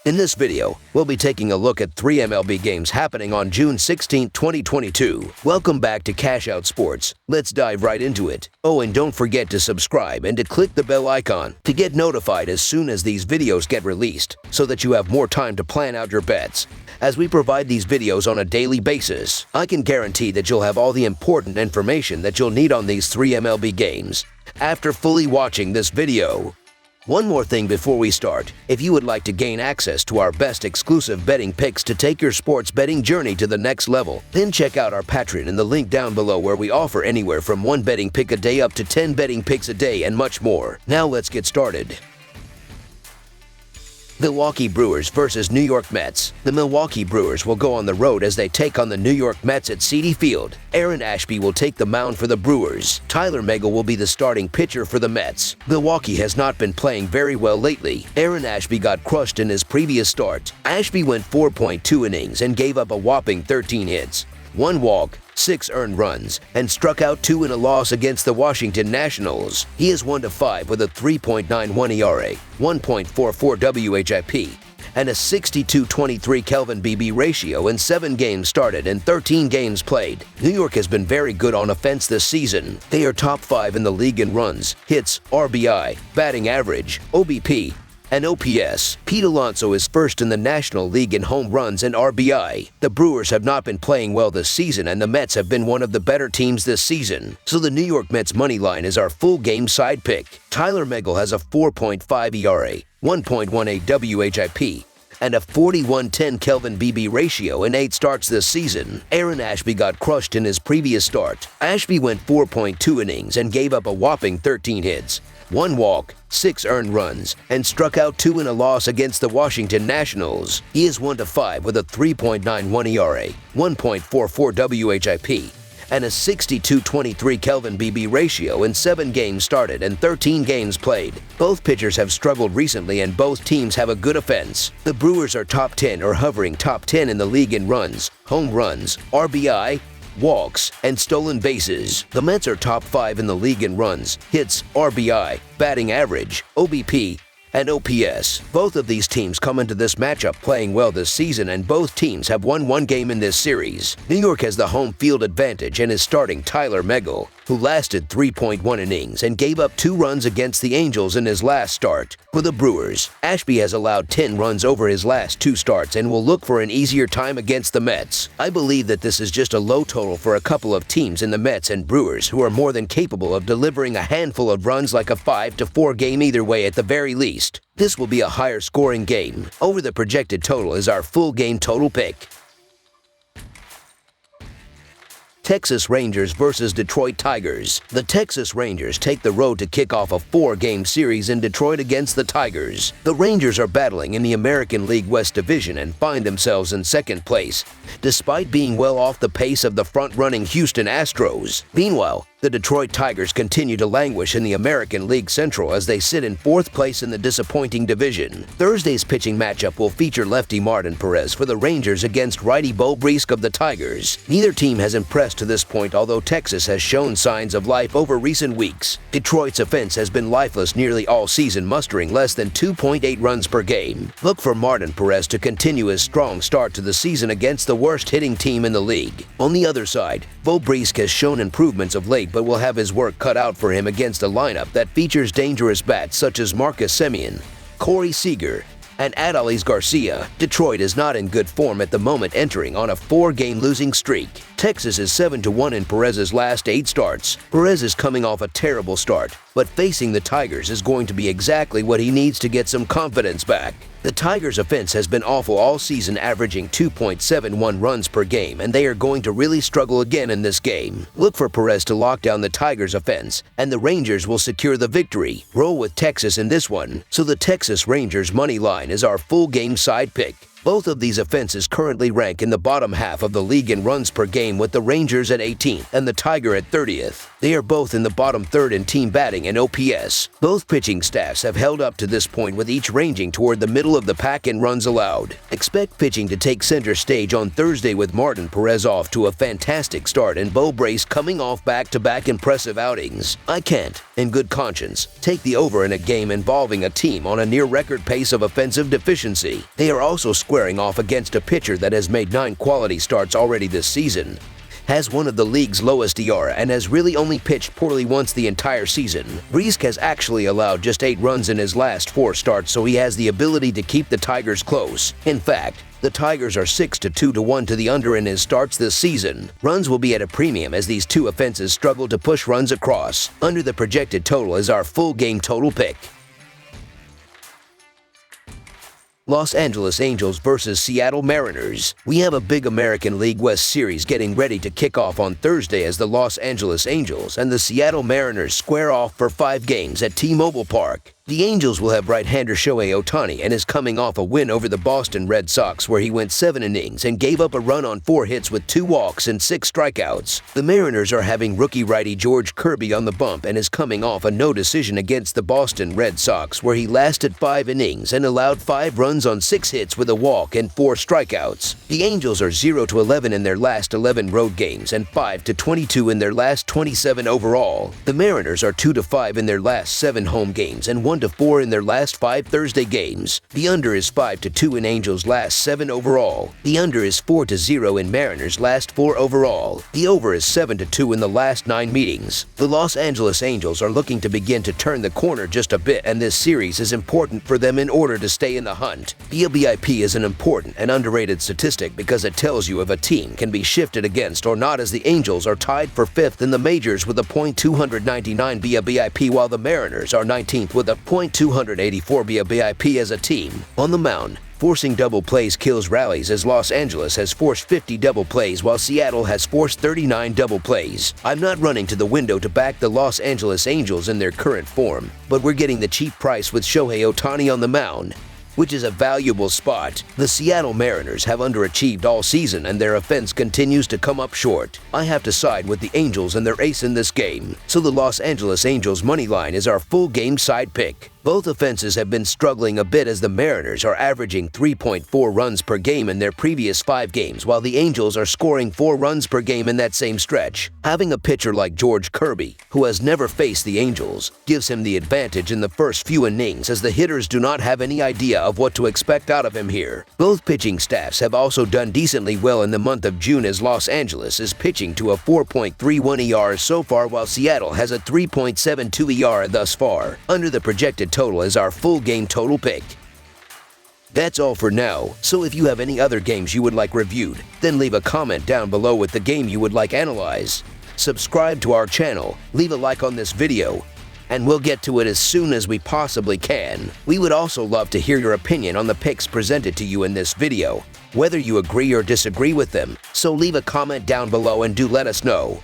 In this video, we'll be taking a look at 3 MLB games happening on June 16, 2022. Welcome back to Cash Out Sports. Let's dive right into it. Oh, and don't forget to subscribe and to click the bell icon to get notified as soon as these videos get released, so that you have more time to plan out your bets. As we provide these videos on a daily basis, I can guarantee that you'll have all the important information that you'll need on these 3 MLB games after fully watching this video. One more thing before we start. If you would like to gain access to our best exclusive betting picks to take your sports betting journey to the next level, then check out our Patreon in the link down below, where we offer anywhere from 1 betting pick a day up to 10 betting picks a day and much more. Now let's get started. Milwaukee Brewers versus New York Mets. The Milwaukee Brewers will go on the road as they take on the New York Mets at Citi Field. Aaron Ashby will take the mound for the Brewers. Tyler Megill will be the starting pitcher for the Mets. Milwaukee has not been playing very well lately. Aaron Ashby got crushed in his previous start. Ashby went 4.2 innings and gave up a whopping 13 hits, 1 walk, 6 earned runs, and struck out 2 in a loss against the Washington Nationals. He is 1-5 with a 3.91 ERA, 1.44 WHIP, and a 62-23 Kelvin BB ratio in 7 games started and 13 games played. New York has been very good on offense this season. They are top 5 in the league in runs, hits, RBI, batting average, OBP, and OPS. Pete Alonso is first in the National League in home runs and RBI. The Brewers have not been playing well this season, and the Mets have been one of the better teams this season. So the New York Mets money line is our full game side pick. Tyler Megill has a 4.5 ERA, 1.18 WHIP, and a 41-10 Kelvin BB ratio in 8 starts this season. Aaron Ashby got crushed in his previous start. Ashby went 4.2 innings and gave up a whopping 13 hits, 1 walk, 6 earned runs, and struck out 2 in a loss against the Washington Nationals. He is 1-5 with a 3.91 ERA, 1.44 WHIP, and a 62-23 Kelvin BB ratio in 7 games started and 13 games played. Both pitchers have struggled recently, and both teams have a good offense. The Brewers are top 10 or hovering top 10 in the league in runs, home runs, RBI, walks, and stolen bases. The Mets are top 5 in the league in runs, hits, RBI, batting average, OBP, and OPS. Both of these teams come into this matchup playing well this season, and both teams have won 1 game in this series. New York has the home field advantage and is starting Tyler Megill, who lasted 3.1 innings and gave up 2 runs against the Angels in his last start. For the Brewers, Ashby has allowed 10 runs over his last 2 starts and will look for an easier time against the Mets. I believe that this is just a low total for a couple of teams in the Mets and Brewers, who are more than capable of delivering a handful of runs, like a 5-4 game either way at the very least. This will be a higher scoring game. Over the projected total is our full game total pick. Texas Rangers versus Detroit Tigers. The Texas Rangers take the road to kick off a 4-game series in Detroit against the Tigers. The Rangers are battling in the American League West Division and find themselves in 2nd place, despite being well off the pace of the front-running Houston Astros. Meanwhile, the Detroit Tigers continue to languish in the American League Central as they sit in 4th place in the disappointing division. Thursday's pitching matchup will feature lefty Martin Perez for the Rangers against righty Bo Brisk of the Tigers. Neither team has impressed to this point, although Texas has shown signs of life over recent weeks. Detroit's offense has been lifeless nearly all season, mustering less than 2.8 runs per game. Look for Martin Perez to continue his strong start to the season against the worst hitting team in the league. On the other side, Bo Brisk has shown improvements of late, but will have his work cut out for him against a lineup that features dangerous bats such as Marcus Semien, Corey Seager, and Adolis Garcia. Detroit is not in good form at the moment, entering on a 4-game losing streak. Texas is 7-1 in Perez's last 8 starts. Perez is coming off a terrible start, but facing the Tigers is going to be exactly what he needs to get some confidence back. The Tigers' offense has been awful all season, averaging 2.71 runs per game, and they are going to really struggle again in this game. Look for Perez to lock down the Tigers' offense, and the Rangers will secure the victory. Roll with Texas in this one, so the Texas Rangers money line is our full game side pick. Both of these offenses currently rank in the bottom half of the league in runs per game, with the Rangers at 18th and the Tiger at 30th. They are both in the bottom third in team batting and OPS. Both pitching staffs have held up to this point, with each ranging toward the middle of the pack in runs allowed. Expect pitching to take center stage on Thursday, with Martin Perez off to a fantastic start and Bo Brisk coming off back-to-back impressive outings. I can't In good conscience, take the over in a game involving a team on a near-record pace of offensive deficiency. They are also squaring off against a pitcher that has made 9 quality starts already this season, has one of the league's lowest ERA, and has really only pitched poorly once the entire season. Risk has actually allowed just 8 runs in his last 4 starts, so he has the ability to keep the Tigers close. In fact, the Tigers are 6-2-1 to the under in his starts this season. Runs will be at a premium as these two offenses struggle to push runs across. Under the projected total is our full game total pick. Los Angeles Angels versus Seattle Mariners. We have a big American League West series getting ready to kick off on Thursday as the Los Angeles Angels and the Seattle Mariners square off for 5 games at T-Mobile Park. The Angels will have right-hander Shohei Ohtani and is coming off a win over the Boston Red Sox where he went 7 innings and gave up a run on 4 hits with 2 walks and 6 strikeouts. The Mariners are having rookie righty George Kirby on the bump and is coming off a no decision against the Boston Red Sox where he lasted 5 innings and allowed 5 runs on 6 hits with a walk and 4 strikeouts. The Angels are 0-11 in their last 11 road games and 5-22 in their last 27 overall. The Mariners are 2-5 in their last 7 home games and 1-4 in their last 5 Thursday games. The under is 5-2 in Angels' last 7 overall. The under is 4-0 in Mariners' last 4 overall. The over is 7-2 in the last 9 meetings. The Los Angeles Angels are looking to begin to turn the corner just a bit, and this series is important for them in order to stay in the hunt. BLBIP is an important and underrated statistic because it tells you if a team can be shifted against or not, as the Angels are tied for 5th in the majors with a .299 BLBIP while the Mariners are 19th with a .284 BLBIP as a team. On the mound, forcing double plays kills rallies as Los Angeles has forced 50 double plays while Seattle has forced 39 double plays. I'm not running to the window to back the Los Angeles Angels in their current form, but we're getting the cheap price with Shohei Ohtani on the mound, which is a valuable spot. The Seattle Mariners have underachieved all season and their offense continues to come up short. I have to side with the Angels and their ace in this game, so the Los Angeles Angels money line is our full game side pick. Both offenses have been struggling a bit as the Mariners are averaging 3.4 runs per game in their previous 5 games, while the Angels are scoring 4 runs per game in that same stretch. Having a pitcher like George Kirby, who has never faced the Angels, gives him the advantage in the first few innings as the hitters do not have any idea of what to expect out of him here. Both pitching staffs have also done decently well in the month of June as Los Angeles is pitching to a 4.31 ERA so far while Seattle has a 3.72 ERA thus far. Under the projected total is our full game total pick. That's all for now, so if you have any other games you would like reviewed, then leave a comment down below with the game you would like analyzed. Subscribe to our channel, leave a like on this video, and we'll get to it as soon as we possibly can. We would also love to hear your opinion on the picks presented to you in this video, whether you agree or disagree with them, so leave a comment down below and do let us know.